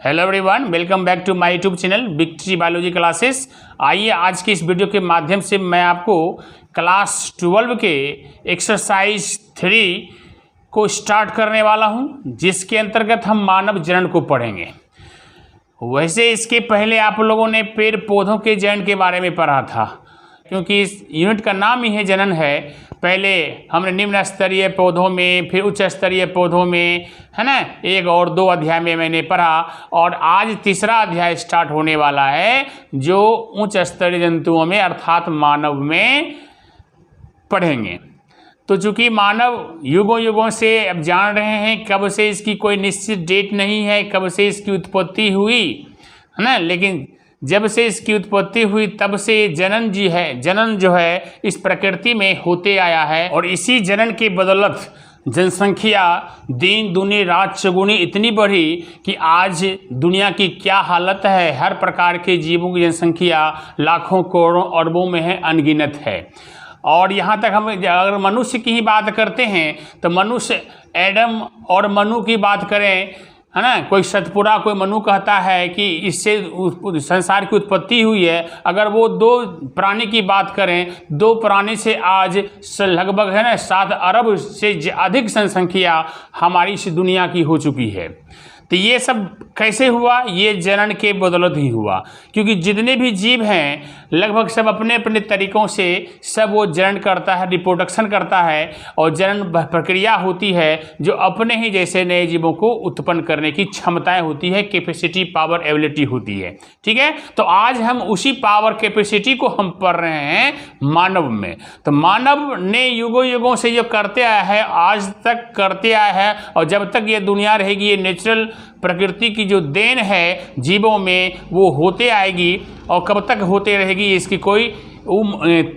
Hello everyone, welcome back to my YouTube channel big tree biology classes. आइए आज के इस वीडियो के माध्यम से मैं आपको क्लास 12 के एक्सरसाइज 3 को स्टार्ट करने वाला हूं, जिसके अंतर्गत हम मानव जनन को पढ़ेंगे। वैसे इसके पहले आप लोगों ने पेड़ पौधों के जनन के बारे में पढ़ा था, क्योंकि इस यूनिट का नाम ही है जनन है। पहले हमने निम्न स्तरीय पौधों में, फिर उच्च स्तरीय पौधों में, है ना, 1 और 2 अध्याय में मैंने पढ़ा, और आज तीसरा अध्याय स्टार्ट होने वाला है जो उच्च स्तरीय जंतुओं में अर्थात मानव में पढ़ेंगे। तो चूंकि मानव युगों युगों से अब जान रहे हैं, कब से इसकी कोई निश्चित डेट नहीं है, कब से इसकी उत्पत्ति हुई, है ना, लेकिन जब से इसकी उत्पत्ति हुई तब से जनन जो है इस प्रकृति में होते आया है। और इसी जनन के बदौलत जनसंख्या दिन दूनी रात चौगुनी इतनी बढ़ी कि आज दुनिया की क्या हालत है। हर प्रकार के जीवों की जनसंख्या लाखों करोड़ों अरबों में है, अनगिनत है। और यहाँ तक हम अगर मनुष्य की ही बात करते हैं तो मनुष्य एडम और मनु की बात करें, है ना, कोई सतपुरा कोई मनु कहता है कि इससे संसार की उत्पत्ति हुई है। अगर वो 2 प्राणी की बात करें, 2 प्राणी से आज लगभग, है ना, 7 अरब से अधिक जनसंख्या हमारी इस दुनिया की हो चुकी है। तो ये सब कैसे हुआ? ये जनन के बदौलत ही हुआ, क्योंकि जितने भी जीव हैं लगभग सब अपने अपने तरीक़ों से सब वो जनन करता है, रिप्रोडक्शन करता है, और जनन प्रक्रिया होती है जो अपने ही जैसे नए जीवों को उत्पन्न करने की क्षमताएं होती है, कैपेसिटी, पावर, एबिलिटी होती है। ठीक है, तो आज हम उसी पावर कैपेसिटी को हम पढ़ रहे हैं मानव में। तो मानव ने युगों युगों से जो करते आया है, आज तक करते आया है, और जब तक ये दुनिया रहेगी, ये नेचुरल प्रकृति की जो देन है जीवों में वो होते आएगी, और कब तक होते रहेगी इसकी कोई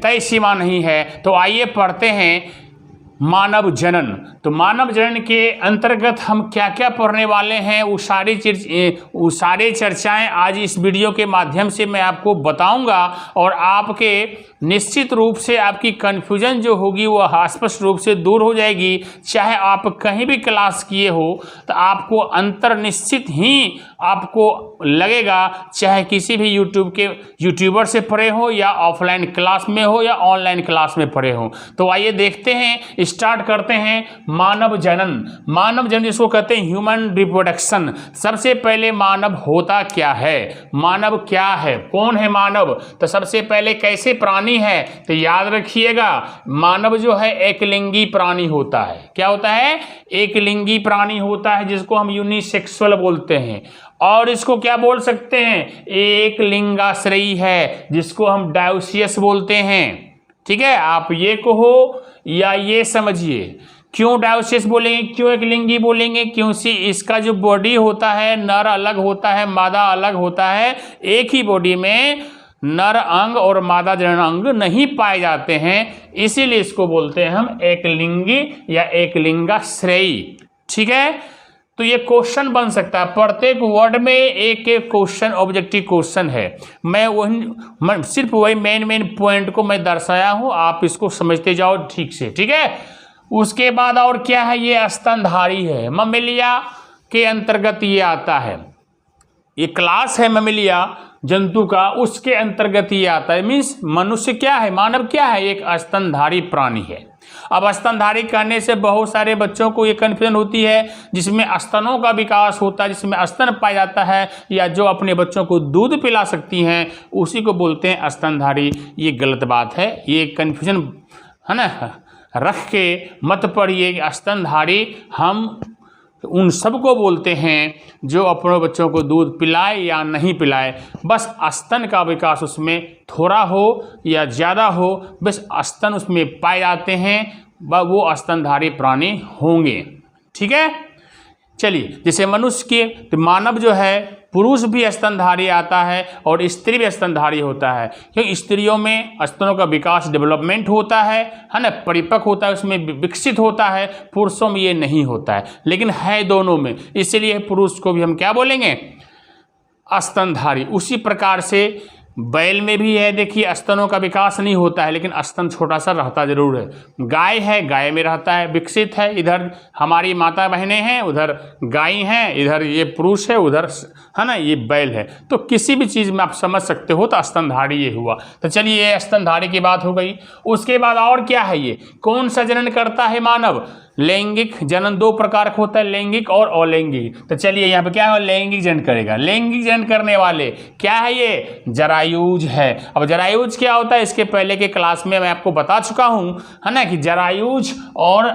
तय सीमा नहीं है। तो आइए पढ़ते हैं मानव जनन। तो मानव जनन के अंतर्गत हम क्या क्या पढ़ने वाले हैं, वो सारे चर्चाएं आज इस वीडियो के माध्यम से मैं आपको बताऊंगा, और आपके निश्चित रूप से आपकी कन्फ्यूजन जो होगी वो स्पष्ट रूप से दूर हो जाएगी। चाहे आप कहीं भी क्लास किए हो तो आपको अंतर निश्चित ही आपको लगेगा, चाहे किसी भी यूट्यूबर से पढ़े हो, या ऑफलाइन क्लास में हो, या ऑनलाइन क्लास में पढ़े हो। तो आइए देखते हैं, स्टार्ट करते हैं मानव जनन। मानव जनन जिसको कहते हैं ह्यूमन रिप्रोडक्शन। सबसे पहले मानव होता क्या है, मानव क्या है, कौन है मानव? तो सबसे पहले कैसे प्राणी है, तो याद रखिएगा मानव जो है एक लिंगी प्राणी होता है। क्या होता है? एक लिंगी प्राणी होता है, जिसको हम यूनिसेक्सुअल बोलते हैं। और इसको क्या बोल सकते हैं? एक लिंगाश्रयी है, जिसको हम डायोसियस बोलते हैं। ठीक है, आप ये कहो या ये समझिए। क्यों डायोसियस बोलेंगे, क्यों एक लिंगी बोलेंगे? क्योंकि इसका जो बॉडी होता है, नर अलग होता है, मादा अलग होता है। एक ही बॉडी में नर अंग और मादा जनन अंग नहीं पाए जाते हैं, इसीलिए इसको बोलते हैं हम एक लिंगी या एक लिंगाश्रयी। ठीक है, तो ये क्वेश्चन बन सकता है, प्रत्येक वर्ड में एक क्वेश्चन, ऑब्जेक्टिव क्वेश्चन है। मैं सिर्फ वही मेन पॉइंट को मैं दर्शाया हूँ, आप इसको समझते जाओ ठीक से। ठीक है, उसके बाद और क्या है? ये स्तनधारी है, ममेलिया के अंतर्गत ये आता है। ये क्लास है ममेलिया जंतु का, उसके अंतर्गत ये आता है। मीन्स मनुष्य क्या है, मानव क्या है? एक स्तनधारी प्राणी है। अब स्तनधारी कहने से बहुत सारे बच्चों को ये कन्फ्यूजन होती है, जिसमें स्तनों का विकास होता है, जिसमें स्तन पाया जाता है, या जो अपने बच्चों को दूध पिला सकती हैं, उसी को बोलते हैं स्तनधारी। ये गलत बात है, ये कन्फ्यूजन, है ना, रख के मत पढ़िए। स्तनधारी हम उन सबको बोलते हैं जो अपने बच्चों को दूध पिलाए या नहीं पिलाए, बस स्तन का विकास उसमें थोड़ा हो या ज़्यादा हो, बस स्तन उसमें पाए जाते हैं, वो स्तनधारी प्राणी होंगे। ठीक है, चलिए, जैसे मनुष्य के तो मानव जो है, पुरुष भी स्तनधारी आता है और स्त्री भी स्तनधारी होता है, क्योंकि स्त्रियों में स्तनों का विकास, डेवलपमेंट होता है ना, परिपक्व होता है, उसमें विकसित होता है। पुरुषों में ये नहीं होता है, लेकिन है दोनों में, इसलिए पुरुष को भी हम क्या बोलेंगे? स्तनधारी। उसी प्रकार से बैल में भी है, देखिए स्तनों का विकास नहीं होता है लेकिन स्तन छोटा सा रहता जरूर है। गाय है, गाय में रहता है, विकसित है। इधर हमारी माता बहनें हैं, उधर गाय हैं, इधर ये पुरुष है, उधर है ना ये बैल है। तो किसी भी चीज़ में आप समझ सकते हो तो स्तनधारी ये हुआ। तो चलिए ये स्तनधारी की बात हो गई। उसके बाद और क्या है, ये कौन सा जनन करता है मानव? लैंगिक जनन दो प्रकार का होता है, लैंगिक और अलैंगिक। तो चलिए यहाँ पे क्या है, लैंगिक जनन करेगा। लैंगिक जनन करने वाले क्या है, ये जरायुज है। अब जरायुज क्या होता है, इसके पहले के क्लास में मैं आपको बता चुका हूँ, है ना, कि जरायुज और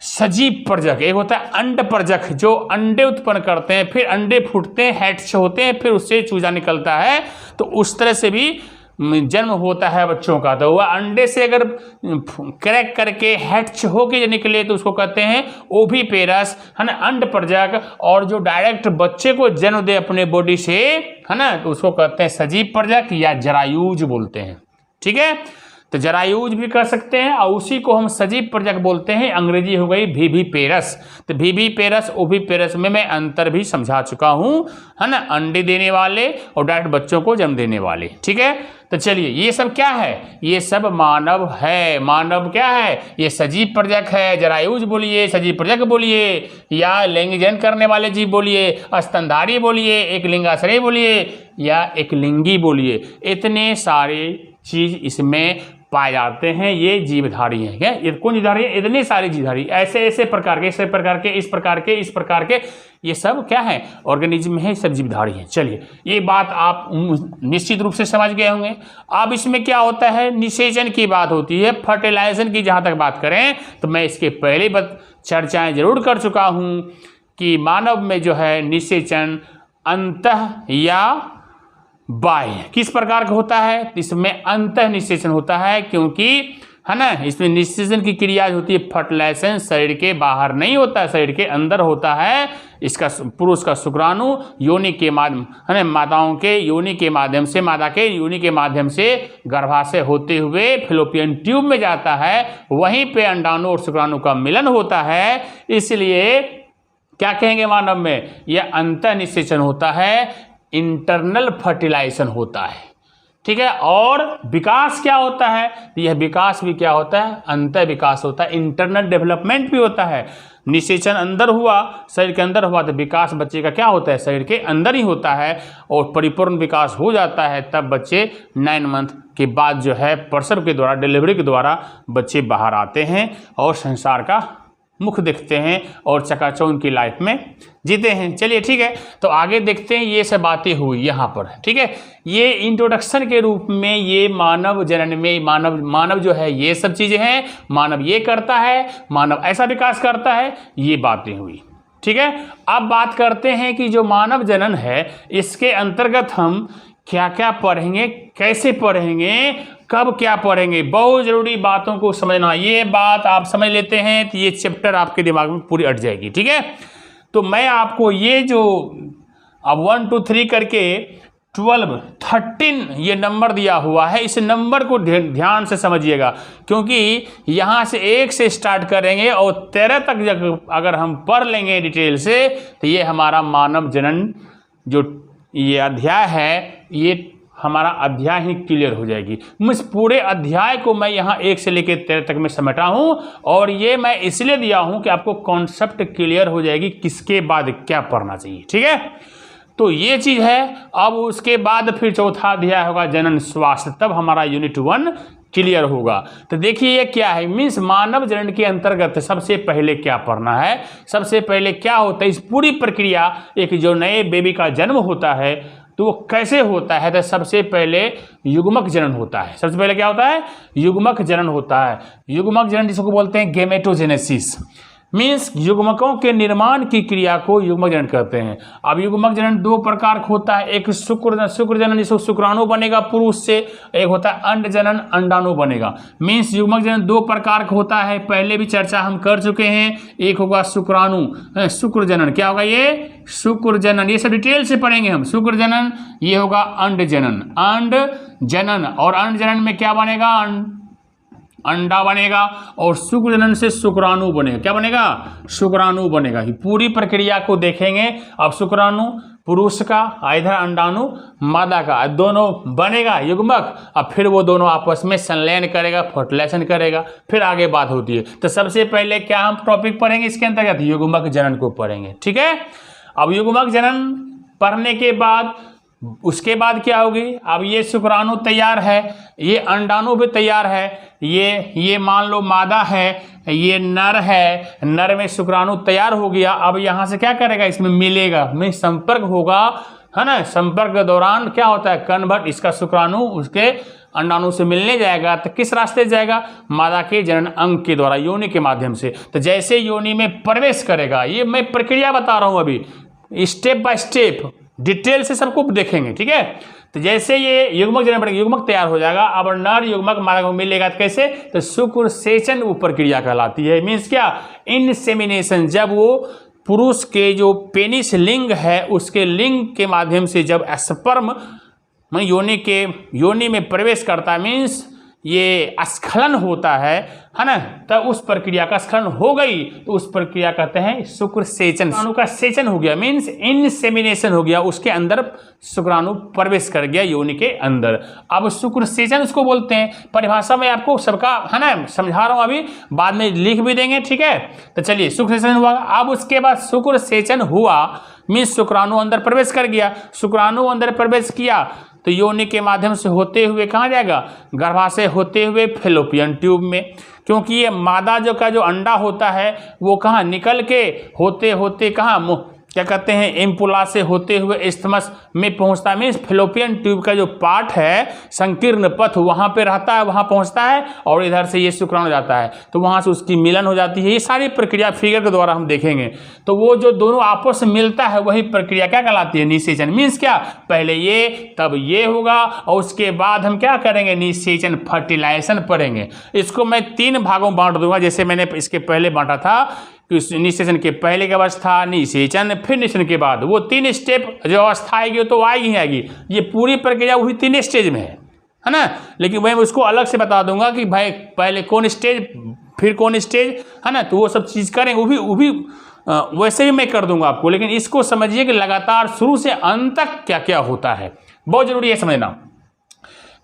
सजीव प्रजक, एक होता है अंड प्रजक जो अंडे उत्पन्न करते हैं, फिर अंडे फूटते हैं, हैट्स होते हैं, फिर उससे चूजा निकलता है। तो उस तरह से भी जन्म होता है बच्चों का। तो वह अंडे से अगर क्रैक करके हैच होके निकले तो उसको कहते हैं ओविपेरस, है ना, अंड प्रजक। और जो डायरेक्ट बच्चे को जन्म दे अपने बॉडी से, है ना, तो उसको कहते हैं सजीव प्रजक या जरायुज बोलते हैं। ठीक है, तो जरायुज भी कर सकते हैं और उसी को हम सजीव प्रजक बोलते हैं। अंग्रेजी हो गई विविपेरस। तो विविपेरस ओविपेरस में मैं अंतर भी समझा चुका हूं, है ना, अंडे देने वाले और डायरेक्ट बच्चों को जन्म देने वाले। ठीक है, तो चलिए ये सब क्या है, ये सब मानव है। मानव क्या है, ये सजीव प्रजक है। जरायुज बोलिए, सजीव प्रजक बोलिए, या लैंगिक जनन करने वाले जीव बोलिए, स्तनधारी बोलिए, एक लिंगाश्रयी बोलिए, या एक लिंगी बोलिए। इतने सारे चीज इसमें पाए जाते हैं। ये जीवधारी हैं। क्या ये कौन जीवधारी है, इतने सारे जीवधारी, ऐसे ऐसे प्रकार के, ऐसे प्रकार के, इस प्रकार के, इस प्रकार के, ये सब क्या है, ऑर्गेनिज्म है, सब जीवधारी हैं। चलिए ये बात आप निश्चित रूप से समझ गए होंगे। अब इसमें क्या होता है, निषेचन की बात होती है। फर्टिलाइजेशन की जहाँ तक बात करें तो मैं इसके पहले चर्चाएं जरूर कर चुका हूँ कि मानव में जो है निषेचन अंतः या बाह्य किस प्रकार का होता है, इसमें अंतः निषेचन होता है, क्योंकि है ना इसमें निषेचन की क्रिया होती है। फर्टिलाइजेशन शरीर के बाहर नहीं होता है, शरीर के अंदर होता है। इसका पुरुष का शुक्राणु योनि के माध्यम, है ना, माताओं के योनि के माध्यम से, माता के योनि के माध्यम से गर्भाशय होते हुए फेलोपियन ट्यूब में जाता है। वहीं पे अंडाणु और शुक्राणु का मिलन होता है। इसलिए क्या कहेंगे, मानव में यह अंतः निषेचन होता है, इंटरनल फर्टिलाइजेशन होता है। ठीक है, और विकास क्या होता है, यह विकास भी क्या होता है, अंतः विकास होता है। इंटरनल डेवलपमेंट भी होता है। निषेचन अंदर हुआ, शरीर के अंदर हुआ, तो विकास बच्चे का क्या होता है, शरीर के अंदर ही होता है। और परिपूर्ण विकास हो जाता है तब बच्चे 9 मंथ के बाद जो है प्रसव के द्वारा, डिलीवरी के द्वारा बच्चे बाहर आते हैं और संसार का मुख देखते हैं और चकाचौंध की लाइफ में जीते हैं। चलिए ठीक है, तो आगे देखते हैं। ये सब बातें हुई यहाँ पर, ठीक है। ये इंट्रोडक्शन के रूप में ये मानव जनन में मानव जो है ये सब चीज़ें हैं। मानव ये करता है, मानव ऐसा विकास करता है, ये बातें हुई। ठीक है, अब बात करते हैं कि जो मानव जनन है इसके अंतर्गत हम क्या क्या पढ़ेंगे, कैसे पढ़ेंगे, कब क्या पढ़ेंगे। बहुत जरूरी बातों को समझना। ये बात आप समझ लेते हैं तो ये चैप्टर आपके दिमाग में पूरी अट जाएगी। ठीक है, तो मैं आपको ये जो अब 1 2 3 करके 12 13 ये नंबर दिया हुआ है, इस नंबर को ध्यान से समझिएगा, क्योंकि यहाँ से 1 से स्टार्ट करेंगे और 13 तक जब अगर हम पढ़ लेंगे डिटेल से तो ये हमारा मानव जनन जो ये अध्याय है, ये हमारा अध्याय ही क्लियर हो जाएगी। इस पूरे अध्याय को मैं यहाँ 1 से लेकर 13 तक में समेटा हूँ, और ये मैं इसलिए दिया हूँ कि आपको कॉन्सेप्ट क्लियर हो जाएगी किसके बाद क्या पढ़ना चाहिए। ठीक है, तो ये चीज़ है। अब उसके बाद फिर चौथा अध्याय होगा जनन स्वास्थ्य, तब हमारा यूनिट 1 क्लियर होगा। तो देखिए ये क्या है, मीन्स मानव जनन के अंतर्गत सबसे पहले क्या पढ़ना है, सबसे पहले क्या होता है, इस पूरी प्रक्रिया, एक जो नए बेबी का जन्म होता है तो वो कैसे होता है। तो सबसे पहले युग्मक जनन होता है। सबसे पहले क्या होता है, युग्मक जनन होता है। युग्मक जनन जिसको बोलते हैं गेमेटोजेनेसिस, मीन्स युग्मकों के निर्माण की क्रिया को युग्मक जनन कहते हैं। अब युग्मक जनन 2 प्रकार का होता है। एक शुक्र जनन जिसको शुक्राणु बनेगा पुरुष से, एक होता है अंड जनन, अंडाणु बनेगा। मीन्स युग्मक जनन 2 प्रकार का होता है, पहले भी चर्चा हम कर चुके हैं। एक होगा शुक्राणु शुक्र जनन, क्या होगा ये शुक्र जनन, ये सब डिटेल से पढ़ेंगे हम। शुक्र जनन, ये होगा अंड जनन, अंड जनन, और अंड जनन में क्या बनेगा, अंडा बनेगा, और शुक्र जनन से शुक्राणु बनेगा। क्या बनेगा, शुक्राणु बनेगा। पूरी प्रक्रिया को देखेंगे। अब शुक्राणु पुरुष का, इधर अंडाणु मादा का, दोनों बनेगा युग्मक। अब फिर वो दोनों आपस में संलयन करेगा, फर्टिलाइजेशन करेगा, फिर आगे बात होती है। तो सबसे पहले क्या हम टॉपिक पढ़ेंगे इसके अंतर्गत? युग्मक जनन को पढ़ेंगे, ठीक है। अब युग्मक जनन पढ़ने के बाद उसके बाद क्या होगी? अब ये शुक्राणु तैयार है, ये अंडाणु भी तैयार है, ये मान लो मादा है, ये नर है, नर में शुक्राणु तैयार हो गया। अब यहाँ से क्या करेगा? इसमें मिलेगा, में संपर्क होगा, है ना। संपर्क के दौरान क्या होता है? कन्वर्ट, इसका शुक्राणु उसके अंडाणु से मिलने जाएगा। तो किस रास्ते जाएगा? मादा के जनन अंग के द्वारा, योनि के माध्यम से। तो जैसे योनि में प्रवेश करेगा, ये मैं प्रक्रिया बता रहा हूँ अभी, स्टेप बाय स्टेप डिटेल से सबको देखेंगे, ठीक है। तो जैसे ये युग्मक जनन पड़ेगा, युग्मक तैयार हो जाएगा। अब नर युग्मक मादा को मिलेगा तो कैसे? तो शुक्रसेचन वो प्रक्रिया कहलाती है। मीन्स क्या? इनसेमिनेशन, जब वो पुरुष के जो पेनिस लिंग है उसके लिंग के माध्यम से जब स्पर्म योनि में प्रवेश करता है, मीन्स ये स्खलन होता है ना। तब उस प्रक्रिया का स्खलन हो गई तो उस प्रक्रिया कहते हैं शुक्रसेचन। शुक्राणु का सेचन हो गया, मीन्स इनसेमिनेशन हो गया, उसके अंदर शुक्राणु प्रवेश कर गया योनि के अंदर। अब शुक्रसेचन उसको बोलते हैं। परिभाषा में आपको सबका, है ना, समझा रहा हूँ अभी, बाद में लिख भी देंगे, ठीक है। तो चलिए, शुक्रसेचन हुआ। अब उसके बाद शुक्रसेचन हुआ मीन्स शुक्राणु अंदर प्रवेश कर गया। शुक्राणु अंदर प्रवेश किया तो योनि के माध्यम से होते हुए कहाँ जाएगा? गर्भाशय होते हुए फेलोपियन ट्यूब में, क्योंकि ये मादा जो अंडा होता है वो कहाँ निकल के होते होते कहाँ क्या कहते हैं, एम्पुला से होते हुए इस्थमस में पहुंचता है। मीन्स फेलोपियन ट्यूब का जो पार्ट है, संकीर्ण पथ, वहाँ पे रहता है, वहाँ पहुँचता है और इधर से ये शुक्राणु जाता है तो वहाँ से उसकी मिलन हो जाती है। ये सारी प्रक्रिया फिगर के द्वारा हम देखेंगे। तो वो जो दोनों आपस में मिलता है वही प्रक्रिया क्या कहलाती है? निषेचन। मीन्स क्या? पहले ये तब ये होगा और उसके बाद हम क्या करेंगे? निषेचन, फर्टिलाइजेशन पढ़ेंगे। इसको मैं 3 भागों में बांट दूंगा, जैसे मैंने इसके पहले बांटा था। निषेचन के पहले की अवस्था, निषेचन, फिर निषेचन के बाद, वो 3 स्टेप जो अवस्था आएगी तो आएगी। ये पूरी प्रक्रिया वही 3 स्टेज में है ना। लेकिन मैं उसको अलग से बता दूंगा कि भाई पहले कौन स्टेज, फिर कौन स्टेज, है ना। तो वो सब चीज़ करें, वो भी वैसे भी मैं कर दूंगा आपको। लेकिन इसको समझिए कि लगातार शुरू से अंत तक क्या क्या होता है, बहुत जरूरी है समझना।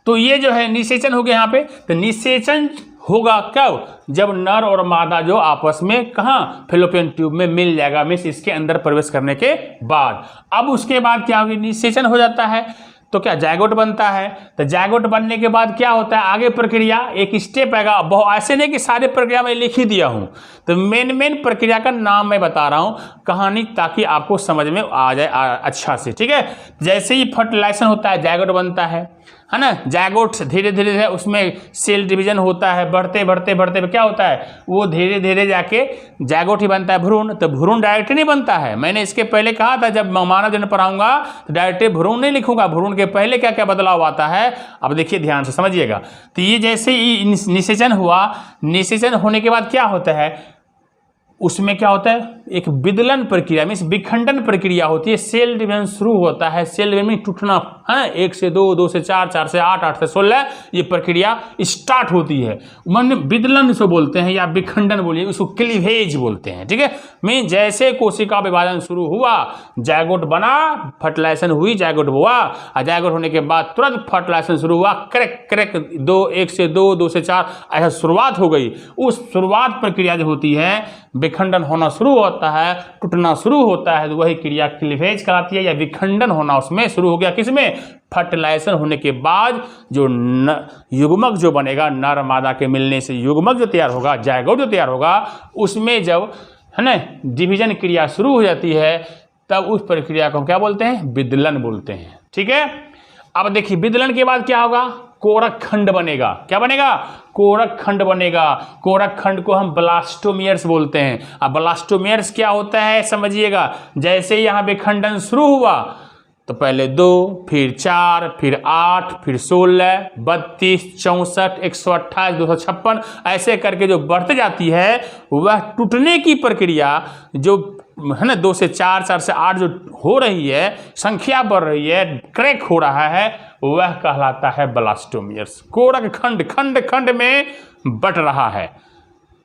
तो ये जो है निषेचन हो गया यहाँ पे। तो निषेचन होगा कब? जब नर और मादा जो आपस में कहाँ? फेलोपियन ट्यूब में मिल जाएगा, मीन्स इसके अंदर प्रवेश करने के बाद। अब उसके बाद क्या होगी? निषेचन हो जाता है तो क्या? जायगोट बनता है। तो जायगोट बनने के बाद क्या होता है? आगे प्रक्रिया एक स्टेप आएगा। बहुत ऐसे नहीं कि सारे प्रक्रिया में लिख ही दिया हूँ, तो मेन प्रक्रिया का नाम मैं बता रहा हूँ कहानी, ताकि आपको समझ में आ जाए अच्छा से, ठीक है। जैसे ही फर्टिलाइजेशन होता है, जायगोट बनता है ना। जायगोट धीरे धीरे उसमें सेल डिवीजन होता है, बढ़ते क्या होता है? वो धीरे धीरे जाके जायगोट ही बनता है भ्रूण। तो भ्रूण डायरेक्ट नहीं बनता है। मैंने इसके पहले कहा था जब मानव जन्म पढ़ाऊंगा तो डायरेक्ट भ्रूण नहीं लिखूंगा, भ्रूण के पहले क्या क्या बदलाव आता है अब देखिए, ध्यान से समझिएगा। तो ये जैसे ही निषेचन हुआ, निषेचन होने के बाद क्या होता है? उसमें क्या होता है? एक विदलन प्रक्रिया, मीन्स विखंडन प्रक्रिया होती है। सेल डिवीजन शुरू होता है, सेल डिवीजन में टूटना है, 1 से 2, 2 से 4, 4 से 8, 8 से 16 ये प्रक्रिया स्टार्ट होती है। मन विदलन इसको बोलते हैं या विखंडन बोलिए, उसको क्लीवेज बोलते हैं, ठीक है। मीन जैसे कोशिका विभाजन शुरू हुआ, जायगोट बना, फर्टिलाइजेशन हुई, जायगोट हुआ, और जायगोट होने के बाद तुरंत फर्टिलाइजेशन शुरू हुआ, क्रैक 1 से 2, 2 से 4 ऐसा शुरुआत हो गई। उस शुरुआत प्रक्रिया जो होती है, विखंडन होना शुरू होता है, टूटना शुरू होता है, तो वही क्रिया क्लीवेज कहलाती है, या विखंडन होना उसमें शुरू हो गया। किसमें? फर्टिलाइजेशन होने के बाद जो युग्मक जो बनेगा, नर मादा के मिलने से युग्मक जो तैयार होगा, जायगोट जो तैयार होगा, उसमें जब है ना डिवीजन क्रिया शुरू हो जाती है, तब उस प्रक्रिया को क्या बोलते हैं? विदलन बोलते हैं, ठीक है। अब देखिए, विदलन के बाद क्या होगा? कोरक खंड बनेगा। क्या बनेगा? कोरक खंड बनेगा। कोरक खंड को हम ब्लास्टोमियर्स बोलते हैं। अब ब्लास्टोमियर्स क्या होता है समझिएगा। जैसे यहाँ विखंडन शुरू हुआ तो पहले 2, फिर 4, फिर 8, फिर 16, 32, 64, 128, 256 ऐसे करके जो बढ़ते जाती है, वह टूटने की प्रक्रिया जो है ना 2 से 4, 4 से 8 जो हो रही है, संख्या बढ़ रही है, क्रैक हो रहा है, वह कहलाता है ब्लास्टोमियर्स। कोरक खंड खंड खंड में बट रहा है।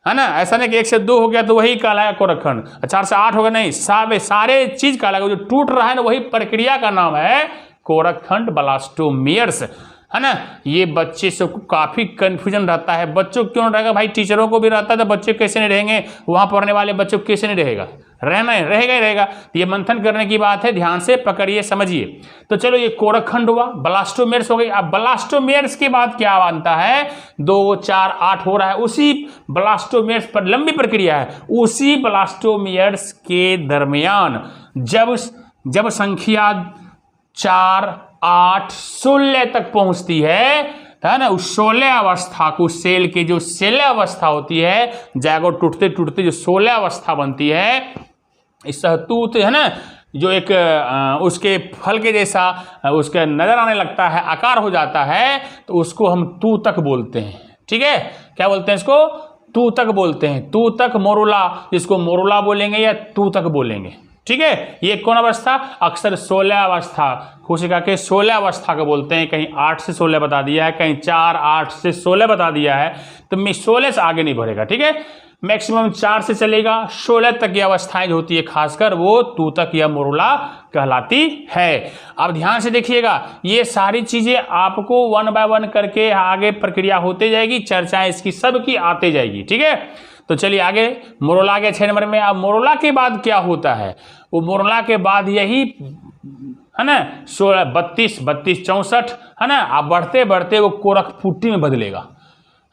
है ना। ऐसा नहीं कि 1 से 2 हो गया तो वही कहलाएगा कोरखंड, 4 से 8 हो गया, नहीं, सारे चीज कहलाएगा। जो टूट रहा है ना वही प्रक्रिया का नाम है कोरखंड ब्लास्टोमेयर्स, है ना। ये बच्चे से काफी कंफ्यूजन रहता है। बच्चों क्यों रहेगा भाई, टीचरों को भी रहता है, तो बच्चे कैसे नहीं रहेंगे, वहां पढ़ने वाले बच्चों को कैसे नहीं रहेगा, रहना है, रहेगा ही रहेगा। तो ये मंथन करने की बात है, ध्यान से पकड़िए, समझिए। तो चलो ये कोरखंड हुआ, ब्लास्टोमेयर्स हो गई। अब ब्लास्टोमेयर्स के बाद क्या बनता है, 2, 4, 8 हो रहा है, उसी ब्लास्टोमेयर्स पर लंबी प्रक्रिया है। उसी ब्लास्टोमेयर्स के दरमियान जब संख्या 4, 8, 16 तक पहुंचती है ना, उस 16 अवस्था को, सेल के जो 16 अवस्था होती है, जायगोट टूटते टूटते जो 16 अवस्था बनती है, इस सहतूत है ना, जो एक उसके फल के जैसा उसके नजर आने लगता है, आकार हो जाता है, तो उसको हम तूतक बोलते हैं। ठीक है, क्या बोलते हैं इसको, तूतक बोलते हैं। तूतक मोरुला, इसको मोरुला बोलेंगे या तूतक बोलेंगे। ठीक है, ये कौन अवस्था, अक्सर 16 अवस्था, कोशिका के 16 अवस्था को बोलते हैं। कहीं 8 से 16 बता दिया है, कहीं 4, 8 से 16 बता दिया है, तो मैं 16 से आगे नहीं बढ़ेगा। ठीक है, मैक्सिमम 4 से चलेगा, 16 तक की अवस्थाएं जो होती है खासकर वो तूतक या मोरुला कहलाती है। अब ध्यान से देखिएगा, ये सारी चीजें आपको 1 बाय 1 करके आगे प्रक्रिया होते जाएगी, चर्चाएं इसकी सबकी आते जाएगी। ठीक है, तो चलिए आगे, मोरुला के 6 नंबर में। अब मोरुला के बाद क्या होता है, वो मोरुला के बाद यही है ना 16, 32, 64 है ना, अब बढ़ते बढ़ते वो कोरक पुट्टी में बदलेगा,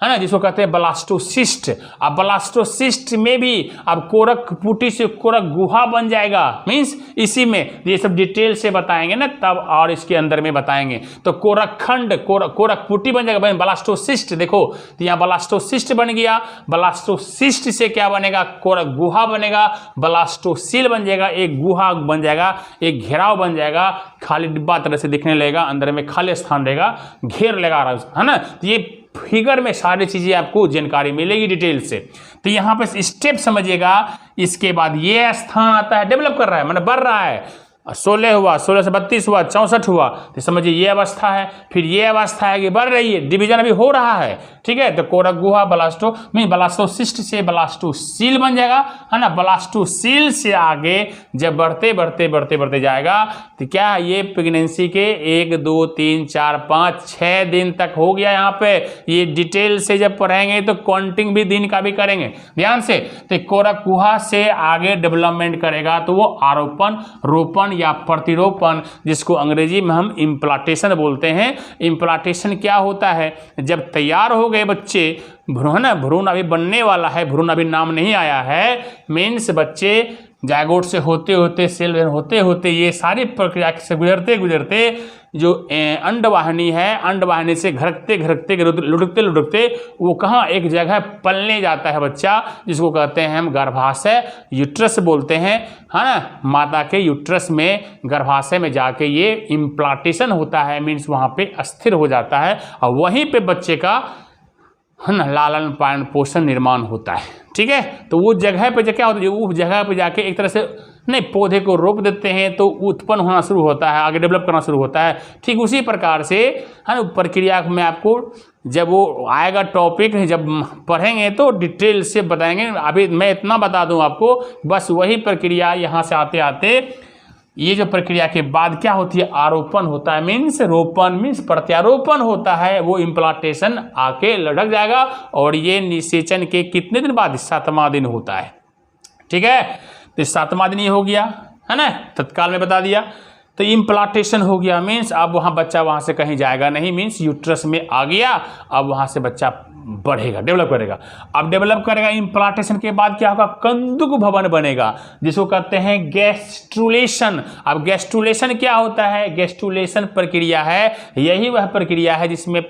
है ना, जिसको कहते हैं ब्लास्टोसिस्ट। अब ब्लास्टोसिस्ट में भी अब कोरक पुटी से कोरक गुहा बन जाएगा, मीन्स इसी में ये सब डिटेल से बताएंगे ना तब, और इसके अंदर में बताएंगे। तो कोरखंड कोरक पुटी बन जाएगा, ब्लास्टोसिस्ट। देखो तो यहाँ ब्लास्टोसिस्ट बन गया, ब्लास्टोसिस्ट से क्या बनेगा, कोरक गुहा बनेगा, ब्लास्टोसील बन जाएगा, एक गुहा बन जाएगा, एक घेराव बन जाएगा, खाली डिब्बा तरह से दिखने लगेगा, अंदर में खाली स्थान रहेगा, घेर लगा रहा है ना। तो ये फिगर में सारी चीजें आपको जानकारी मिलेगी डिटेल से। तो यहां पे स्टेप समझिएगा। इसके बाद ये स्थान आता है, डेवलप कर रहा है, मतलब बढ़ रहा है, 16 हुआ, 16 से 32 हुआ, 64 हुआ, तो समझिए ये अवस्था है। फिर ये अवस्था है कि बढ़ रही है, डिवीजन अभी हो रहा है। ठीक है, तो कोरक गुहा ब्लास्टोसिस्ट से ब्लास्टोसील बन जाएगा, है ना। ब्लास्टोसील से आगे जब बढ़ते बढ़ते बढ़ते बढ़ते जाएगा, तो क्या ये प्रेगनेंसी के 1, 2, 3, 4, 5, 6 दिन तक हो गया। यहाँ पे ये डिटेल से जब पढ़ेंगे तो काउंटिंग भी दिन का भी करेंगे ध्यान से। तो कोरक गुहा से आगे डेवलपमेंट करेगा, तो वो आरोपण, रोपण या प्रतिरोपण, जिसको अंग्रेजी में हम इम्प्लांटेशन बोलते हैं। इम्प्लांटेशन क्या होता है, जब तैयार हो गए बच्चे, भ्रूण अभी बनने वाला है, भ्रूण अभी नाम नहीं आया है, मीन्स बच्चे जायगोट से होते होते सेल होते होते ये सारी प्रक्रिया से गुजरते गुजरते जो अंडवाहिनी है, अंडवाहिनी से घरकते घरकते लुढ़कते लुढ़कते वो कहाँ एक जगह पलने जाता है बच्चा, जिसको कहते हैं हम गर्भाशय, यूट्रस बोलते हैं, है ना। माता के यूट्रस में, गर्भाशय में जाके ये इम्प्लांटेशन होता है, मीन्स वहाँ पे अस्थिर हो जाता है, और वहीं पे बच्चे का है ना लालन पालन पोषण निर्माण होता है। ठीक है, तो वो जगह पे क्या होता है, उस जगह पे जाके एक तरह से नहीं पौधे को रोप देते हैं तो उत्पन्न होना शुरू होता है, आगे डेवलप करना शुरू होता है। ठीक उसी प्रकार से है ना प्रक्रिया में आपको जब वो आएगा टॉपिक, जब पढ़ेंगे तो डिटेल से बताएंगे। अभी मैं इतना बता दूं आपको, बस वही प्रक्रिया यहाँ से आते आते ये जो प्रक्रिया के बाद क्या होती है, आरोपण होता है, मीन्स रोपण मीन्स प्रत्यारोपण होता है, वो इम्प्लांटेशन आके लटक जाएगा। और ये निषेचन के कितने दिन बाद, 7वां दिन होता है। ठीक है, तो 7वां दिन ही हो गया, है ना, तत्काल में बता दिया। तो इम्प्लांटेशन हो गया, मीन्स अब वहाँ बच्चा वहाँ से कहीं जाएगा नहीं, मीन्स यूट्रस में आ गया, अब वहाँ से बच्चा बढ़ेगा, डेवलप करेगा। अब डेवलप करेगा, इम्प्लांटेशन के बाद क्या होगा, कंदुक भवन बनेगा, जिसको कहते हैं गैस्ट्रुलेशन। अब गैस्ट्रुलेशन क्या होता है, गैस्ट्रुलेशन प्रक्रिया है, यही वह प्रक्रिया है जिसमें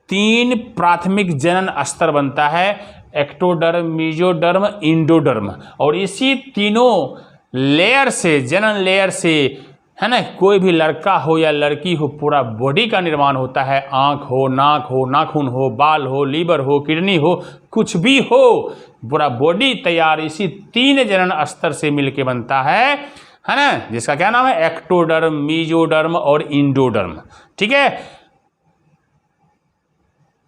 3 प्राथमिक जनन स्तर बनता है, एक्टोडर्म, मेसोडर्म, इंडोडर्म, और इसी तीनों लेयर से, जनन लेयर से, है ना, कोई भी लड़का हो या लड़की हो, पूरा बॉडी का निर्माण होता है। आँख हो, नाक हो, नाखून हो, बाल हो, लीवर हो, किडनी हो, कुछ भी हो, पूरा बॉडी तैयार इसी 3 जनन स्तर से मिलके बनता है ना, जिसका क्या नाम है, एक्टोडर्म, मेसोडर्म और इंडोडर्म। ठीक है,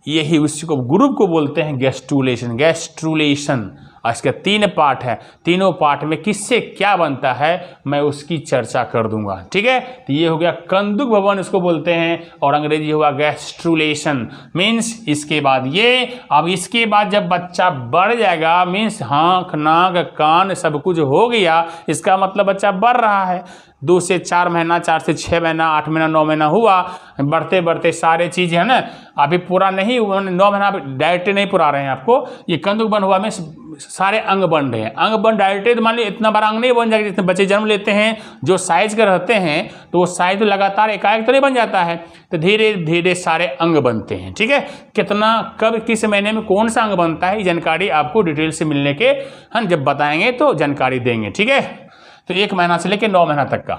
यही उसी को ग्रुप को बोलते हैं गैस्ट्रुलेशन। गैस्ट्रुलेशन इसका 3 पार्ट है, तीनों पार्ट में किससे क्या बनता है मैं उसकी चर्चा कर दूंगा। ठीक है, तो ये हो गया कंदुक भवन इसको बोलते हैं, और अंग्रेजी हुआ गैस्ट्रुलेशन। मीन्स इसके बाद ये, अब इसके बाद जब बच्चा बढ़ जाएगा, मीन्स आँख नाक कान सब कुछ हो गया, इसका मतलब बच्चा बढ़ रहा है। 2 से 4 महीना, 4 से 6 महीना, 8 महीना, 9 महीना हुआ, बढ़ते बढ़ते सारे चीज़ है ना, अभी पूरा नहीं हुआ, 9 महीना डायरेक्ट नहीं पूरा रहे हैं आपको। ये कंदुक बन हुआ में सारे अंग बन रहे हैं। अंग बन डायरेक्ट मान लीजिए इतना बड़ा अंग नहीं बन जाएगा, जितने बच्चे जन्म लेते हैं जो साइज के रहते हैं, तो वो साइज तो लगातार एकाएक तो नहीं बन जाता है, तो धीरे धीरे सारे अंग बनते हैं। ठीक है, कितना कब किस महीने में कौन सा अंग बनता है, ये जानकारी आपको डिटेल से मिलने के हम जब बताएंगे तो जानकारी देंगे। ठीक है, तो 1 महीना से लेकर 9 महीना तक का।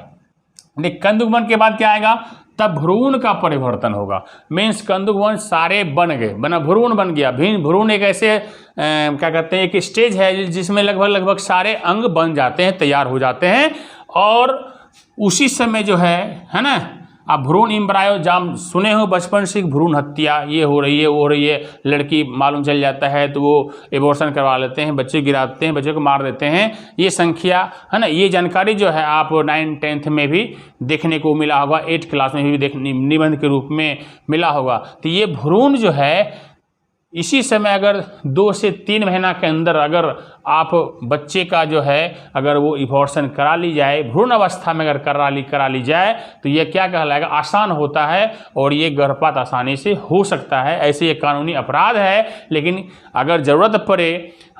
कंदुक बन के बाद क्या आएगा, तब भ्रूण का परिवर्तन होगा। मीन्स कंदुक वन सारे बन गए, बना भ्रूण बन गया। भ्रूण एक ऐसे क्या कहते हैं, एक स्टेज है जिसमें लगभग सारे अंग बन जाते हैं, तैयार हो जाते हैं, और उसी समय जो है ना, आप भ्रूण इम्ब्रायो जाम सुने हो बचपन से, भ्रूण हत्या ये हो रही है वो हो रही है, लड़की मालूम चल जाता है तो वो एबॉर्शन करवा लेते हैं, बच्चे गिराते हैं, बच्चे को मार देते हैं, ये संख्या है ना, ये जानकारी जो है आप 9th 10th में भी देखने को मिला होगा, 8th क्लास में भी निबंध के रूप में मिला होगा। तो ये भ्रूण जो है इसी समय अगर 2 से 3 महीना के अंदर अगर आप बच्चे का जो है अगर वो एबॉर्शन करा ली जाए, भ्रूण अवस्था में अगर करा ली जाए, तो ये क्या कहलाएगा, आसान होता है, और ये गर्भपात आसानी से हो सकता है। ऐसे ये कानूनी अपराध है, लेकिन अगर ज़रूरत पड़े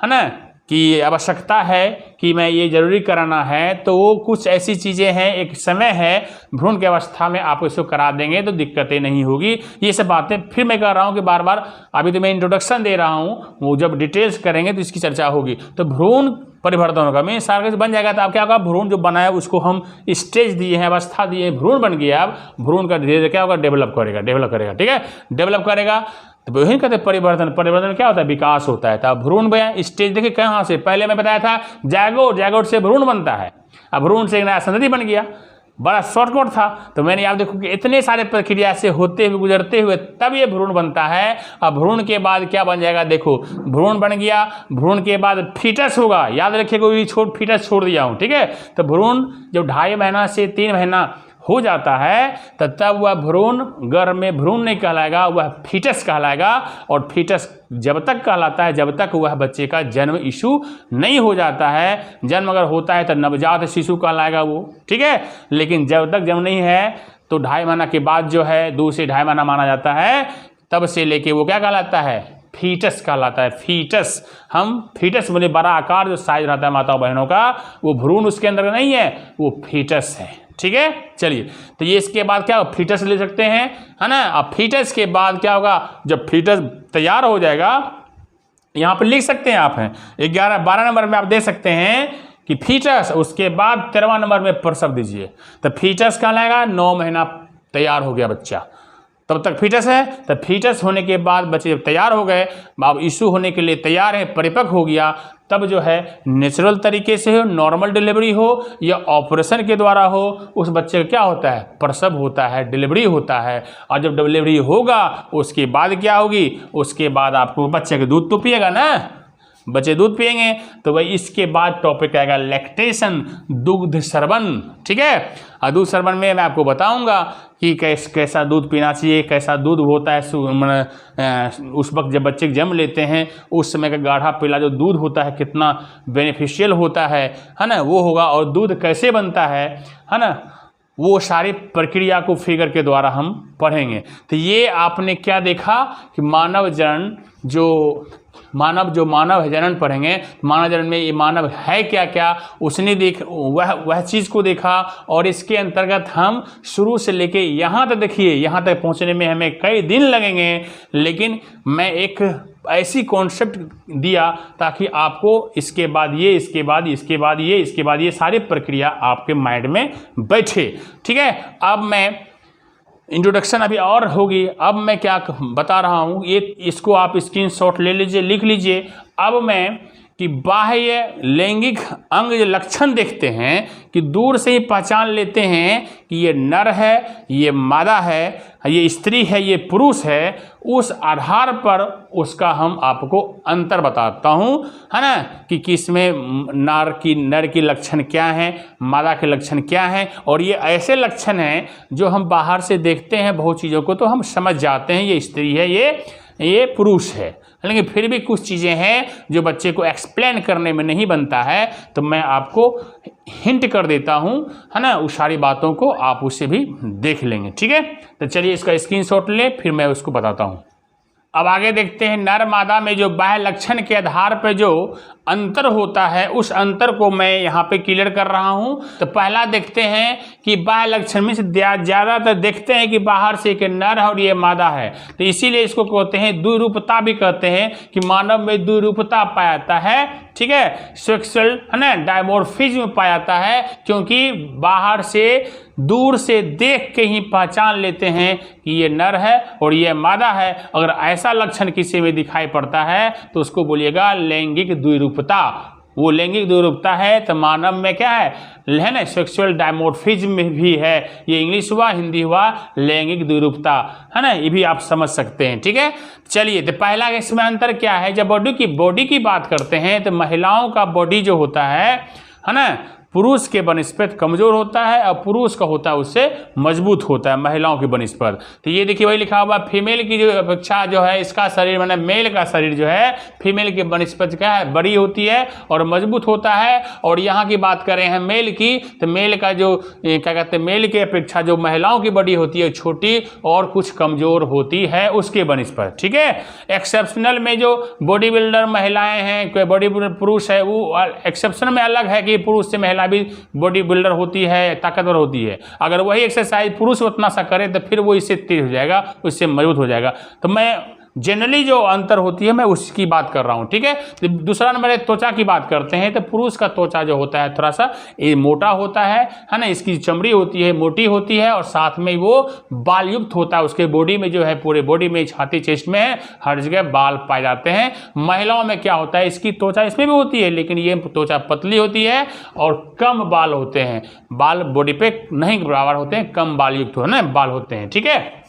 है ना कि आवश्यकता है कि मैं ये जरूरी कराना है, तो वो कुछ ऐसी चीज़ें हैं, एक समय है भ्रूण की अवस्था में आप इसको करा देंगे तो दिक्कतें नहीं होगी। ये सब बातें फिर मैं कह रहा हूँ कि बार बार, अभी तो मैं इंट्रोडक्शन दे रहा हूँ, वो जब डिटेल्स करेंगे तो इसकी चर्चा होगी। तो भ्रूण परिवर्तन होगा, मैं सारा बन जाएगा, तो आप क्या होगा, भ्रूण जो बनाया उसको हम स्टेज दिए हैं, अवस्था दिए हैं, भ्रूण बन गया। अब भ्रूण का धीरे धीरे क्या होगा, डेवलप करेगा। ठीक है, डेवलप करेगा, तो वही कहते हैं परिवर्तन में क्या होता है, विकास होता है। तो भ्रूण बया स्टेज देखिए कहाँ से, पहले मैं बताया था जायगोट से भ्रूण बनता है, अब भ्रूण से एक नया संतति बन गया, बड़ा शॉर्टकट था। तो मैंने आप देखो कि इतने सारे प्रक्रिया से होते हुए गुजरते हुए तब ये भ्रूण बनता है। अब भ्रूण के बाद क्या बन जाएगा, देखो भ्रूण बन गया, भ्रूण के बाद फीटस होगा, याद रखिए कोई फीटस छोड़ दिया हूँ। ठीक है, तो भ्रूण जब 2.5 महीना से 3 महीना हो जाता है तो तब वह भ्रूण गर्भ में भ्रूण नहीं कहलाएगा, वह फीटस कहलाएगा। और फीटस जब तक कहलाता है जब तक वह बच्चे का जन्म इशू नहीं हो जाता है। जन्म अगर होता है तो नवजात शिशु कहलाएगा वो। ठीक है, लेकिन जब तक जन्म नहीं है तो 2.5 महीना के बाद जो है 2 से 2.5 महीना माना जाता है, तब से लेके वो क्या कहलाता है, फीटस कहलाता है। फीटस, हम फीटस बोले बड़ा आकार जो साइज रहता है माताओं बहनों का, वो भ्रूण उसके अंदर नहीं है, वो फीटस है। ठीक है, चलिए, तो ये इसके बाद क्या फीटस ले सकते हैं, है ना। अब फीटस के बाद क्या होगा, जब फीटस तैयार हो जाएगा, यहाँ पर लिख सकते हैं आप, हैं 11-12 नंबर में आप दे सकते हैं कि फीटस, उसके बाद 13वां नंबर में प्रसव दीजिए। तो फीटस कहलाएगा 9 महीना तैयार हो गया बच्चा, तब तक फीटस है। तो फीटस होने के बाद बच्चे जब तैयार हो गए, अब इशू होने के लिए तैयार है, परिपक्व हो गया, तब जो है नेचुरल तरीके से हो, नॉर्मल डिलीवरी हो या ऑपरेशन के द्वारा हो, उस बच्चे का क्या होता है, प्रसव होता है, डिलीवरी होता है। और जब डिलीवरी होगा उसके बाद क्या होगी, उसके बाद आपको बच्चे का दूध तो पिएगा ना, बच्चे दूध पिएंगे, तो वही इसके बाद टॉपिक आएगा लैक्टेशन, दुग्ध सर्वन। ठीक है, और दूध सर्वन में मैं आपको बताऊंगा कि कैसा दूध पीना चाहिए, कैसा दूध होता है उस वक्त जब बच्चे जन्म लेते हैं, उस समय का गाढ़ा पीला जो दूध होता है कितना बेनिफिशियल होता है ना, वो होगा। और दूध कैसे बनता है ना, वो सारी प्रक्रिया को फिगर के द्वारा हम पढ़ेंगे। तो ये आपने क्या देखा कि मानव जनन पढ़ेंगे, मानव जनन में ये मानव है क्या क्या, उसने वह चीज़ को देखा। और इसके अंतर्गत हम शुरू से लेके यहाँ तक, देखिए यहाँ तक पहुँचने में हमें कई दिन लगेंगे, लेकिन मैं एक ऐसी कॉन्सेप्ट दिया ताकि आपको इसके बाद ये, इसके बाद इसके बाद ये, इसके बाद ये सारी प्रक्रिया आपके माइंड में बैठे। ठीक है, अब मैं इंट्रोडक्शन अभी और होगी, अब मैं क्या बता रहा हूँ ये, इसको आप स्क्रीनशॉट ले लीजिए, लिख लीजिए। अब मैं कि बाह्य लैंगिक अंग जो लक्षण देखते हैं कि दूर से ही पहचान लेते हैं कि ये नर है, ये मादा है, ये स्त्री है, ये पुरुष है, उस आधार पर उसका हम आपको अंतर बताता हूँ, है ना, कि किसमें नर की लक्षण क्या हैं, मादा के लक्षण क्या हैं। और ये ऐसे लक्षण हैं जो हम बाहर से देखते हैं बहुत चीज़ों को तो हम समझ जाते हैं ये स्त्री है, ये पुरुष है, लेकिन फिर भी कुछ चीज़ें हैं जो बच्चे को एक्सप्लेन करने में नहीं बनता है, तो मैं आपको हिंट कर देता हूं, है ना, उस सारी बातों को आप उससे भी देख लेंगे। ठीक है, तो चलिए इसका स्क्रीनशॉट ले, फिर मैं उसको बताता हूं। अब आगे देखते हैं नर मादा में जो बाह्य लक्षण के आधार पर जो अंतर होता है उस अंतर को मैं यहाँ पे क्लियर कर रहा हूँ। तो पहला देखते हैं कि बाह्य लक्षण में से ज़्यादातर देखते हैं कि बाहर से एक नर है और ये मादा है, तो इसीलिए इसको कहते हैं द्विरूपता भी कहते हैं कि मानव में द्विरूपता पाया जाता है। ठीक है, सेक्सुअल, है ना, डायमॉर्फिज्म पाया जाता है, क्योंकि बाहर से दूर से देख के ही पहचान लेते हैं कि ये नर है और ये मादा है। अगर ऐसा लक्षण किसी में दिखाई पड़ता है तो उसको बोलिएगा लैंगिक द्विरूपता। वो लैंगिक द्विरूपता है तो मानव में क्या है ना, सेक्सुअल डायमॉर्फिज्म में भी है। ये इंग्लिश हुआ, हिंदी हुआ लैंगिक द्विरूपता, है ना, ये भी आप समझ सकते हैं। ठीक है, चलिए, तो पहला इसमें अंतर क्या है, जब बॉडी की बात करते हैं तो महिलाओं का बॉडी जो होता है ना, पुरुष के बनस्पत कमजोर होता है और पुरुष का होता है उससे मजबूत होता है महिलाओं की बनस्पत। तो ये देखिए वही लिखा हुआ, फीमेल की जो अपेक्षा जो है इसका शरीर माने मेल का शरीर जो है फीमेल के बनस्पत क्या है, बड़ी होती है और मजबूत होता है। और यहाँ की बात करें हैं मेल की, तो मेल का जो क्या कहते हैं, मेल की अपेक्षा जो महिलाओं की बॉडी होती है छोटी और कुछ कमजोर होती है उसके बनस्पत। ठीक है, एक्सेप्शनल में जो बॉडी बिल्डर महिलाएं हैं, कोई बॉडी बिल्डर पुरुष है, वो एक्सेप्शन में अलग है कि पुरुष से महिला भी बॉडी बिल्डर होती है, ताकतवर होती है। अगर वही एक्सरसाइज पुरुष उतना सा करे तो फिर वो इससे तेज हो जाएगा, उससे मजबूत हो जाएगा। तो मैं जनरली जो अंतर होती है मैं उसकी बात कर रहा हूँ। ठीक है, तो दूसरा नंबर है त्वचा की बात करते हैं। तो पुरुष का त्वचा जो होता है थोड़ा सा ये मोटा होता है ना, इसकी चमड़ी होती है मोटी होती है और साथ में वो बाल युक्त होता है। उसके बॉडी में जो है, पूरे बॉडी में, छाती चेस्ट में हर जगह बाल पाए जाते हैं। महिलाओं में क्या होता है, इसकी त्वचा इसमें भी होती है लेकिन ये त्वचा पतली होती है और कम बाल होते हैं, बाल बॉडी पे नहीं बराबर होते हैं, कम बाल युक्त है ना बाल होते हैं। ठीक है,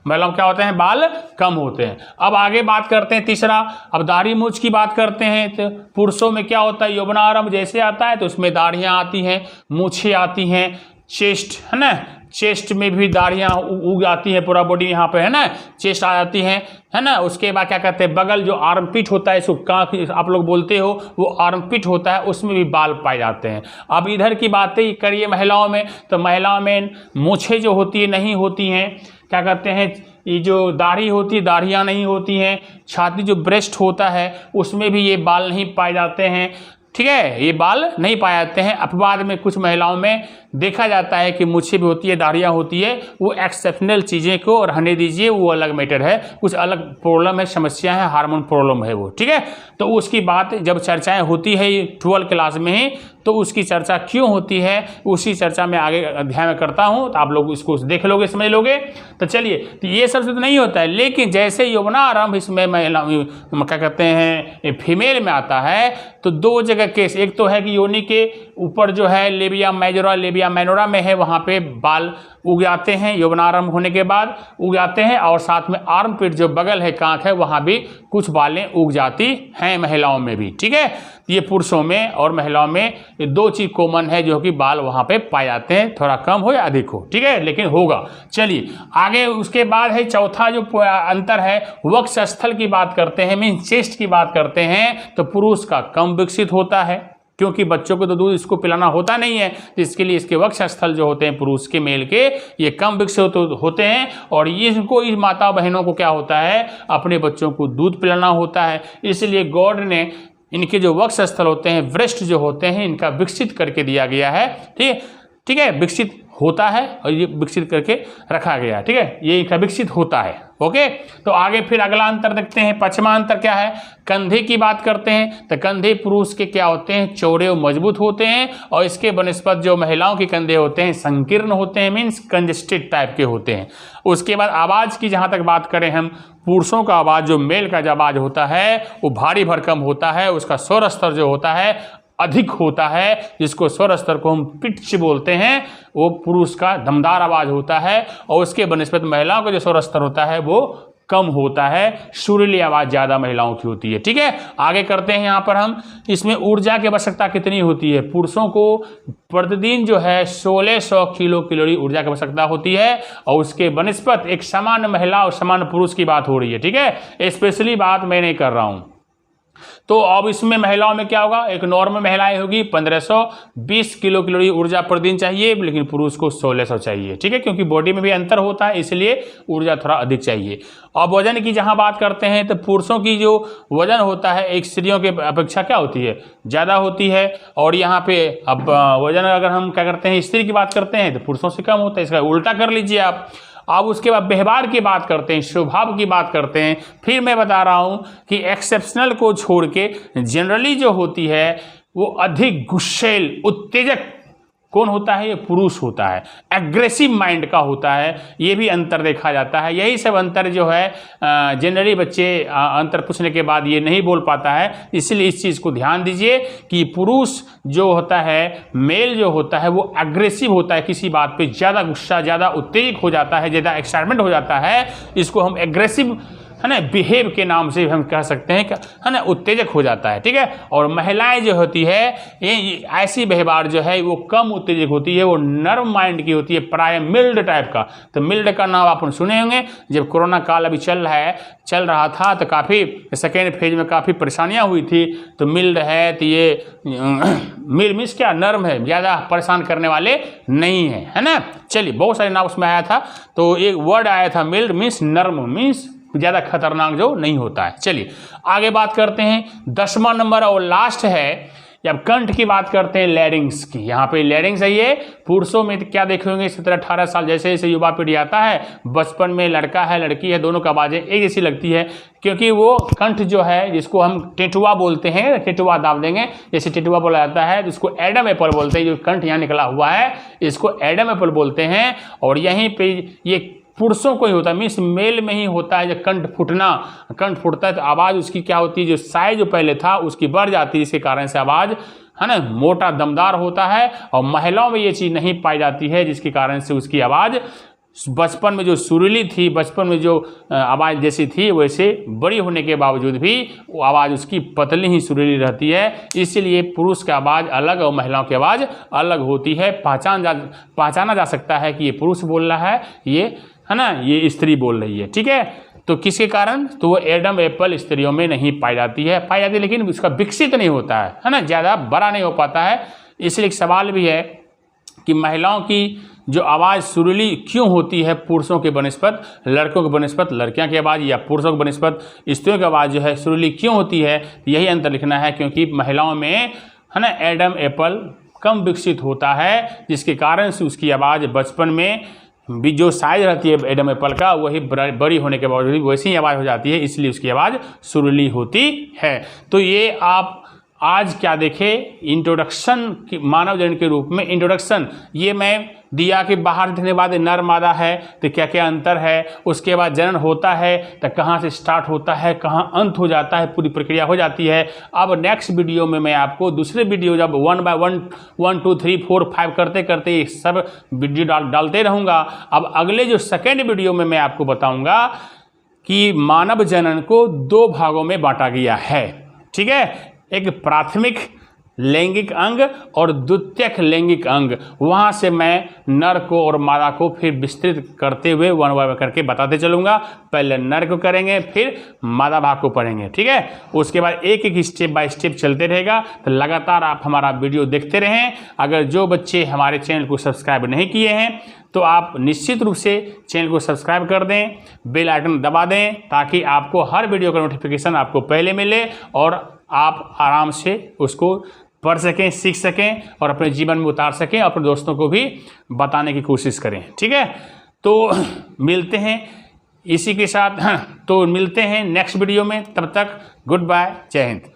महिलाओं क्या होते हैं, बाल कम होते हैं। अब आगे बात करते हैं तीसरा, अब दाढ़ी मूंछ की बात करते हैं। तो पुरुषों में क्या होता है, यौवनारंभ जैसे आता है तो उसमें दाढ़ियां आती हैं, मूछें आती हैं, चेस्ट है ना, चेस्ट में भी दाढ़ियां उग आती है, पूरा बॉडी यहाँ पे है ना, चेस्ट आ जाती है ना। उसके बाद क्या कहते हैं, बगल जो आर्मपिट होता है, इसको काफी आप लोग बोलते हो, वो आर्मपिट होता है, उसमें भी बाल पाए जाते हैं। अब इधर की बातें करिए महिलाओं में, तो महिलाओं में मूछें जो होती है नहीं होती हैं, क्या कहते हैं, ये जो दाढ़ी होती है दाढ़ियाँ नहीं होती हैं, छाती जो ब्रेस्ट होता है उसमें भी ये बाल नहीं पाए जाते हैं। ठीक है, ये बाल नहीं पाए जाते हैं। अपवाद में कुछ महिलाओं में देखा जाता है कि मूछें भी होती है, दाढ़ियाँ होती है, वो एक्सेप्शनल चीज़ें को रहने दीजिए, वो अलग मैटर है, कुछ अलग प्रॉब्लम है, समस्या है, हार्मोन प्रॉब्लम है वो। ठीक है, तो उसकी बात जब चर्चाएं होती है 12th क्लास में ही, तो उसकी चर्चा क्यों होती है उसी चर्चा में आगे अध्याय में करता हूँ, तो आप लोग इसको देख लोगे, समझ लोगे। तो चलिए, तो ये सब तो नहीं होता है, लेकिन जैसे यौवनारंभ इसमें महिला क्या कहते हैं फीमेल में आता है, तो दो जगह केस, एक तो है कि योनि के ऊपर जो है लेबिया मेजोरा, लेबिया माइनोरा में है, वहाँ पे बाल उग जाते हैं यौवनारंभ होने के बाद उग जाते हैं, और साथ में आर्मपिट जो बगल है, कांख है, वहाँ भी कुछ बालें उग जाती हैं महिलाओं में भी। ठीक है, ये पुरुषों में और महिलाओं में ये दो चीज़ कॉमन है जो कि बाल वहाँ पे पाए जाते हैं, थोड़ा कम हो या अधिक हो। ठीक है, लेकिन होगा। चलिए आगे, उसके बाद है चौथा जो अंतर है, वक्ष स्थल की बात करते हैं, मीन चेस्ट की बात करते हैं, तो पुरुष का कम विकसित होता है, क्योंकि बच्चों को तो दूध इसको पिलाना होता नहीं है, तो इसके लिए इसके वक्ष स्थल जो होते हैं पुरुष के, मेल के, ये कम विकसित होते हैं। और इनको, इस माता बहनों को क्या होता है, अपने बच्चों को दूध पिलाना होता है, इसलिए गॉड ने इनके जो वक्ष स्थल होते हैं, ब्रेस्ट जो होते हैं, इनका विकसित करके दिया गया है। ठीक है, विकसित होता है और ये विकसित करके रखा गया, ठीक है, ये इनका विकसित होता है। ओके, तो आगे फिर अगला अंतर देखते हैं। पांचवा अंतर क्या है, कंधे की बात करते हैं तो कंधे पुरुष के क्या होते हैं, चौड़े और मजबूत होते हैं, और इसके बनस्पत जो महिलाओं के कंधे होते हैं संकीर्ण होते हैं, मीन्स कंजेस्टेड टाइप के होते हैं। उसके बाद आवाज़ की जहाँ तक बात करें हम, पुरुषों का आवाज़ जो मेल का जो आवाज़ होता है वो भारी भरकम होता है, उसका स्वर स्तर जो होता है अधिक होता है, जिसको स्वर स्तर को हम पिच बोलते हैं, वो पुरुष का दमदार आवाज़ होता है, और उसके बनस्पत महिलाओं का जो स्वर स्तर होता है वो कम होता है, सुरीली आवाज़ ज़्यादा महिलाओं की होती है। ठीक है, आगे करते हैं यहाँ पर हम, इसमें ऊर्जा की आवश्यकता कितनी होती है, पुरुषों को प्रतिदिन जो है 1600 किलो कैलोरी ऊर्जा की आवश्यकता होती है, और उसके बनस्पत एक समान महिला और समान पुरुष की बात हो रही है। ठीक है, स्पेशली बात मैं नहीं कर रहा हूँ। तो अब इसमें महिलाओं में क्या होगा, एक नॉर्मल महिलाएं होगी 1520 किलो कैलोरी ऊर्जा प्रतिदिन चाहिए, लेकिन पुरुष को 1600 चाहिए। ठीक है, क्योंकि बॉडी में भी अंतर होता है, इसलिए ऊर्जा थोड़ा अधिक चाहिए। अब वजन की जहां बात करते हैं तो पुरुषों की जो वजन होता है एक स्त्रियों के अपेक्षा क्या होती है, ज़्यादा होती है, और यहाँ पे अब वजन अगर हम क्या करते हैं स्त्री की बात करते हैं तो पुरुषों से कम होता है, इसका उल्टा कर लीजिए आप। अब उसके बाद व्यवहार की बात करते हैं, स्वभाव की बात करते हैं। फिर मैं बता रहा हूं कि एक्सेप्शनल को छोड़ के जनरली जो होती है वो अधिक गुस्सैल उत्तेजक कौन होता है, ये पुरुष होता है, एग्रेसिव माइंड का होता है, ये भी अंतर देखा जाता है। यही सब अंतर जो है जनरली बच्चे अंतर पूछने के बाद ये नहीं बोल पाता है, इसलिए इस चीज़ को ध्यान दीजिए कि पुरुष जो होता है, मेल जो होता है वो एग्रेसिव होता है, किसी बात पे ज़्यादा गुस्सा, ज़्यादा उत्तेजित हो जाता है, ज़्यादा एक्साइटमेंट हो जाता है, इसको हम एग्रेसिव है ना बिहेव के नाम से हम कह सकते हैं, है ना, उत्तेजक हो जाता है। ठीक है, और महिलाएं जो होती है ये ऐसी व्यवहार जो है वो कम उत्तेजक होती है, वो नर्म माइंड की होती है, प्राय मिल्ड टाइप का। तो मिल्ड का नाम आप सुने होंगे, जब कोरोना काल अभी चल रहा था तो काफ़ी सेकेंड फेज में काफ़ी परेशानियां हुई थी, तो मिल्ड है तो ये मिल्ड मीन्स क्या, नर्म है, ज़्यादा परेशान करने वाले नहीं है, है ना। चलिए, बहुत सारे नाम उसमें आया था, तो एक वर्ड आया था मिल्ड मीन्स नर्म, मीन्स ज़्यादा खतरनाक जो नहीं होता है। चलिए आगे बात करते हैं। 10वां नंबर और लास्ट है, जब कंठ की बात करते हैं लैरिंग्स की। यहाँ पे लैरिंग्स है, ये पुरुषों में क्या देखेंगे 17-18 साल जैसे जैसे युवा पीढ़ी आता है, बचपन में लड़का है लड़की है दोनों का आवाज़ें एक जैसी लगती है, क्योंकि वो कंठ जो है जिसको हम टेटुआ बोलते हैं, टेटुआ दाब देंगे, जैसे टेटुआ बोला जाता है, जिसको एडम एप्पल बोलते हैं, जो कंठ यहाँ निकला हुआ है इसको एडम एप्पल बोलते हैं। और यहीं पे ये पुरुषों को ही होता है, मीन्स मेल में ही होता है, जब कंठ फूटता है तो आवाज़ उसकी क्या होती है, जो साइज जो पहले था उसकी बढ़ जाती है, इसके कारण से आवाज़ है ना मोटा दमदार होता है। और महिलाओं में ये चीज़ नहीं पाई जाती है, जिसके कारण से उसकी आवाज़ बचपन में जो सुरीली थी, बचपन में जो आवाज़ जैसी थी वैसे बड़ी होने के बावजूद भी वो आवाज़ उसकी पतली ही सुरीली रहती है। इसीलिए पुरुष की आवाज़ अलग और महिलाओं की आवाज़ अलग होती है। पहचाना जा सकता है कि ये पुरुष बोल रहा है, ये है ना, ये स्त्री बोल रही है। ठीक है, तो किसके कारण, तो वो एडम एप्पल स्त्रियों में नहीं पाई जाती है, लेकिन उसका विकसित नहीं होता है ना, ज़्यादा बड़ा नहीं हो पाता है। इसलिए एक सवाल भी है कि महिलाओं की जो आवाज़ सुरीली क्यों होती है पुरुषों के बनस्पत लड़कों के बनस्पत लड़कियों की आवाज़, या पुरुषों के बनस्पत स्त्रियों की आवाज़ जो है सुरीली क्यों होती है, यही अंतर लिखना है। क्योंकि महिलाओं में है ना एडम एप्पल कम विकसित होता है, जिसके कारण से उसकी आवाज़ बचपन में भी जो साइज रहती है एडम एप्पल का वही बड़ी होने के बावजूद वैसी ही आवाज़ हो जाती है, इसलिए उसकी आवाज़ सुरीली होती है। तो ये आप आज क्या देखें, इंट्रोडक्शन की मानव जन के रूप में इंट्रोडक्शन ये मैं दिया कि बाहर दिखने के बाद नर मादा है तो क्या क्या अंतर है, उसके बाद जनन होता है तो कहाँ से स्टार्ट होता है कहाँ अंत हो जाता है, पूरी प्रक्रिया हो जाती है। अब नेक्स्ट वीडियो में मैं आपको दूसरे वीडियो जब 1 by 1 2 3 4 5 करते करते सब वीडियो डालते रहूँगा। अब अगले जो सेकेंड वीडियो में मैं आपको बताऊँगा कि मानव जनन को 2 भागों में बांटा गया है। ठीक है, एक प्राथमिक लैंगिक अंग और द्वितीयक लैंगिक अंग, वहाँ से मैं नर को और मादा को फिर विस्तृत करते हुए 1 by 1 करके बताते चलूँगा। पहले नर को करेंगे फिर मादा भाग को पढ़ेंगे। ठीक है, उसके बाद एक एक स्टेप बाय स्टेप चलते रहेगा। तो लगातार आप हमारा वीडियो देखते रहें। अगर जो बच्चे हमारे चैनल को सब्सक्राइब नहीं किए हैं तो आप निश्चित रूप से चैनल को सब्सक्राइब कर दें, बेल आइकन दबा दें, ताकि आपको हर वीडियो का नोटिफिकेशन आपको पहले मिले और आप आराम से उसको पढ़ सकें, सीख सकें और अपने जीवन में उतार सकें, अपने दोस्तों को भी बताने की कोशिश करें। ठीक है, तो मिलते हैं इसी के साथ, तो मिलते हैं नेक्स्ट वीडियो में। तब तक गुड बाय, जय हिंद।